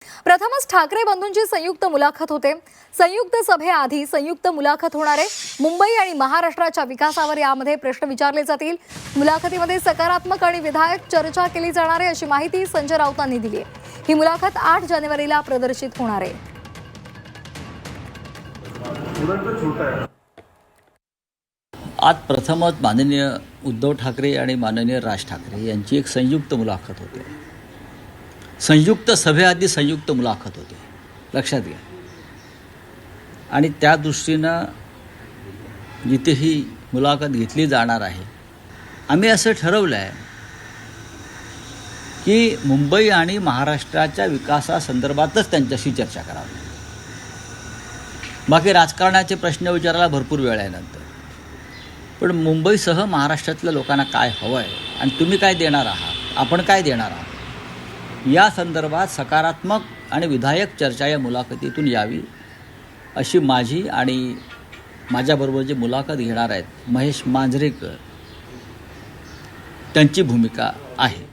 प्रथमच ठाकरे बंधूंची संयुक्त मुलाखत होते। संयुक्त सभेआधी संयुक्त मुलाखत होणार आहे। मुंबई आणि महाराष्ट्राच्या विकासावर यामध्ये प्रश्न विचारले जातील। मुलाखतीमध्ये सकारात्मक आणि विधायक चर्चा केली जाणार आहे अशी माहिती संजय राऊतांनी दिली आहे। ही मुलाखत 8 जानेवारीला प्रदर्शित होणार आहे। आज प्रथमच माननीय उद्धव ठाकरे आणि माननीय राज ठाकरे यांची एक संयुक्त मुलाखत होते। संयुक्त सभेआधी संयुक्त मुलाखत होते, लक्षात घ्या। आणि त्या दृष्टीनं जिथे ही मुलाखत घेतली जाणार आहे, आम्ही असं ठरवलं आहे की मुंबई आणि महाराष्ट्राच्या विकासासंदर्भातच त्यांच्याशी चर्चा करावी। बाकी राजकारणाचे प्रश्न विचारायला भरपूर वेळ आहे नंतर, पण मुंबईसह महाराष्ट्रातल्या लोकांना काय हवं आहे आणि तुम्ही काय देणार आहात, आपण काय देणार आहात, या संदर्भात सकारात्मक आणि विधायक चर्चा या मुलाखतीतून यावी अशी माझी आणि माझ्याबरोबर जे मुलाखत घेणार आहेत महेश मांजरेकर त्यांची भूमिका आहे।